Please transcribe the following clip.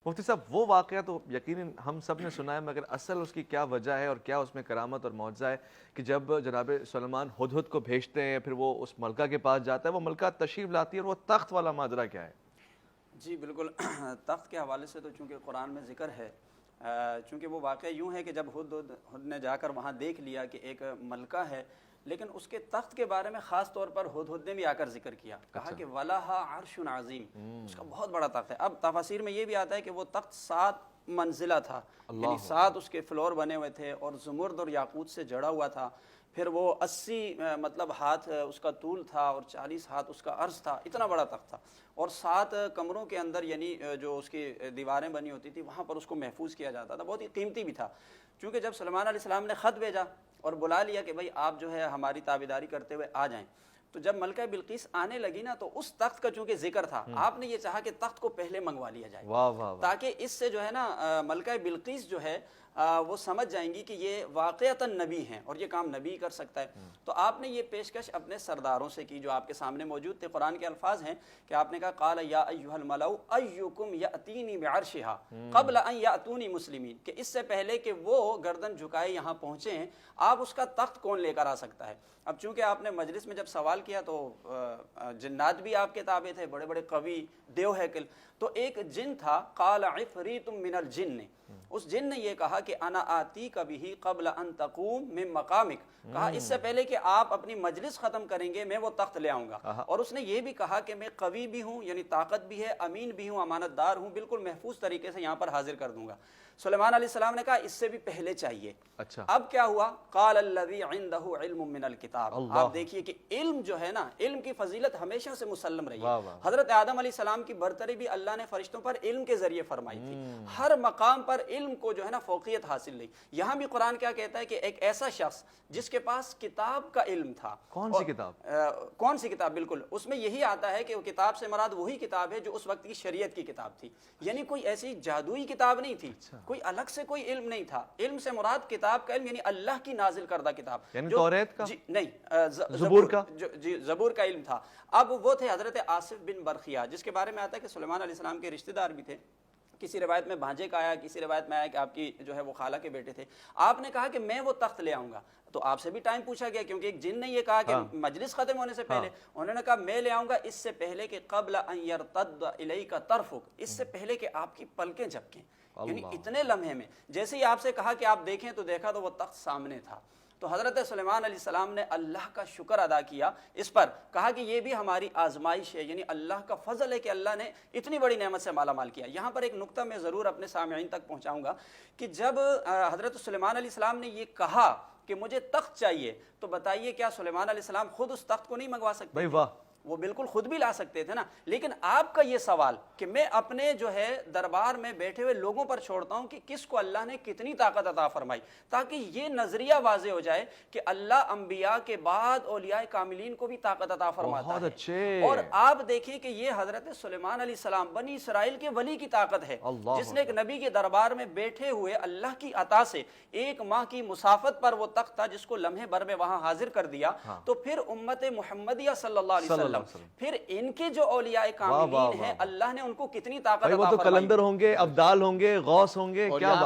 مفتی صاحب وہ واقعہ تو یقیناً ہم سب نے سنا ہے، مگر اصل اس کی کیا وجہ ہے اور کیا اس میں کرامت اور معجزہ ہے کہ جب جناب سلیمان ہدہد کو بھیجتے ہیں پھر وہ اس ملکہ کے پاس جاتا ہے، وہ ملکہ تشریف لاتی ہے اور وہ تخت والا ماجرا کیا ہے؟ جی بالکل تخت کے حوالے سے تو چونکہ قرآن میں ذکر ہے، چونکہ وہ واقعہ یوں ہے کہ جب ہدہد نے جا کر وہاں دیکھ لیا کہ ایک ملکہ ہے، لیکن اس کے تخت کے بارے میں خاص طور پر ہدہد نے بھی آ کر ذکر کیا، کہا کہ وَلَهَا عَرْشٌ عَظِيمٌ، اس کا بہت بڑا تخت ہے۔ اب تفاسیر میں یہ بھی آتا ہے کہ وہ تخت 7 منزلہ تھا، یعنی 7 اس کے فلور بنے ہوئے تھے اور زمرد اور یاقوت سے جڑا ہوا تھا، پھر وہ 80 مطلب ہاتھ اس کا طول تھا اور 40 ہاتھ اس کا عرض تھا، اتنا بڑا تخت تھا، اور 7 کمروں کے اندر یعنی جو اس کی دیواریں بنی ہوتی تھی وہاں پر اس کو محفوظ کیا جاتا تھا، بہت ہی قیمتی بھی تھا۔ چونکہ جب سلیمان علیہ السلام نے خط بھیجا اور بلا لیا کہ بھائی آپ جو ہے ہماری تابعداری کرتے ہوئے آ جائیں، تو جب ملکہ بلقیس آنے لگی نا تو اس تخت کا چونکہ ذکر تھا، آپ نے یہ چاہا کہ تخت کو پہلے منگوا لیا جائے، واہ واہ واہ، تاکہ اس سے جو ہے نا ملکہ بلقیس جو ہے وہ سمجھ جائیں گی کہ یہ واقعتاً نبی ہیں اور یہ کام نبی کر سکتا ہے۔ تو آپ نے یہ پیشکش اپنے سرداروں سے کی جو آپ کے سامنے موجود تھے۔ قرآن کے الفاظ ہیں کہ آپ نے کہا قال یا ایھا الملأ ایکم یأتینی بعرشها قبل ان یأتونی مسلمین، کہ اس سے پہلے کہ وہ گردن جھکائے یہاں پہنچے ہیں آپ اس کا تخت کون لے کر آ سکتا ہے۔ اب چونکہ آپ نے مجلس میں جب سوال کیا تو جنات بھی آپ کے تابع تھے، بڑے بڑے قوی دیو ہیکل، تو ایک جن تھا قال عفریت من الجن، اس جن نے یہ کہا کہ انا آتیک بہ قبل ان تقوم من مقامک، کہا اس سے پہلے کہ آپ اپنی مجلس ختم کریں گے میں وہ تخت لے آؤں گا، اور اس نے یہ بھی کہا کہ میں قوی بھی ہوں، یعنی طاقت بھی ہے، امین بھی ہوں، امانت دار ہوں، بالکل محفوظ طریقے سے یہاں پر حاضر کر دوں گا۔ سلیمان علیہ السلام نے کہا اس سے بھی پہلے چاہیے۔ اچھا، اب کیا ہوا؟ قال الذی عندہ علم من الکتاب، اللہ، آپ دیکھیے کہ علم جو ہے نا، علم کی فضیلت ہمیشہ سے مسلم رہی واہ ہے۔ واہ، حضرت آدم علیہ السلام کی برتری بھی اللہ نے فرشتوں پر علم کے ذریعے فرمائی تھی، ہر مقام پر علم کو جو ہے نا فوقیت حاصل رہی۔ یہاں بھی قرآن کیا کہتا ہے کہ ایک ایسا شخص جس کے پاس کتاب کا علم تھا۔ کون سی کتاب؟ کون سی کتاب؟ بالکل اس میں یہی آتا ہے کہ وہ کتاب سے مراد وہی کتاب ہے جو اس وقت کی شریعت کی کتاب تھی، یعنی کوئی ایسی جادوئی کتاب نہیں تھی، کوئی الگ سے کوئی علم نہیں تھا۔ علم سے مراد کتاب کا علم یعنی اللہ کی نازل کردہ کتاب، یعنی توریت کا؟ جی نہیں، زبور کا؟ جی زبور کا علم تھا۔ اب وہ تھے حضرت آصف بن برخیہ، جس کے بارے میں آتا ہے کہ سلیمان علیہ السلام کے رشتہ دار بھی تھے، کسی روایت میں بھانجے کا آیا، کسی روایت میں آیا کہ آپ کی جو ہے وہ خالہ کے بیٹے تھے۔ آپ نے کہا کہ میں وہ تخت لے آؤں گا، تو آپ سے بھی ٹائم پوچھا گیا کیونکہ ایک جن نے یہ کہا کہ مجلس ختم ہونے سے پہلے، انہوں نے کہا میں لے آؤں گا اس سے پہلے کہ قبل ان یرتد الیک طرفک، اس سے پہلے کہ آپ کی پلکیں جھپکیں، یعنی اتنے لمحے میں جیسے ہی آپ سے کہا کہ آپ دیکھیں تو دیکھا تو وہ تخت سامنے تھا۔ تو حضرت سلیمان علیہ السلام نے اللہ کا شکر ادا کیا اس پر، کہا کہ یہ بھی ہماری آزمائش ہے، یعنی اللہ کا فضل ہے کہ اللہ نے اتنی بڑی نعمت سے مالا مال کیا۔ یہاں پر ایک نقطہ میں ضرور اپنے سامعین تک پہنچاؤں گا کہ جب حضرت سلیمان علیہ السلام نے یہ کہا کہ مجھے تخت چاہیے، تو بتائیے کیا سلیمان علیہ السلام خود اس تخت کو نہیں منگوا سکتے؟ بھائی واہ، وہ بالکل خود بھی لا سکتے تھے نا، لیکن آپ کا یہ سوال کہ میں اپنے جو ہے دربار میں بیٹھے ہوئے لوگوں پر چھوڑتا ہوں کہ کس کو اللہ نے کتنی طاقت عطا فرمائی، تاکہ یہ نظریہ واضح ہو جائے کہ اللہ انبیاء کے بعد اولیاء کاملین کو بھی طاقت عطا فرماتا بہت ہے۔ اچھے، اور آپ دیکھیں کہ یہ حضرت سلیمان علیہ السلام بنی اسرائیل کے ولی کی طاقت ہے، جس نے ایک نبی کے دربار میں بیٹھے ہوئے اللہ کی عطا سے 1 ماہ کی مسافت پر وہ تخت تھا جس کو لمحے بھر میں وہاں حاضر کر دیا۔ تو پھر امت محمدیہ صلی اللہ علیہ وسلم، پھر ان کے جو اولیاء کاملین ہیں اللہ نے ان کو کتنی طاقت عطا وہ تو فرمائی۔ کلندر ہوں گے، ابدال ہوں گے، غوث ہوں گے، کیا بات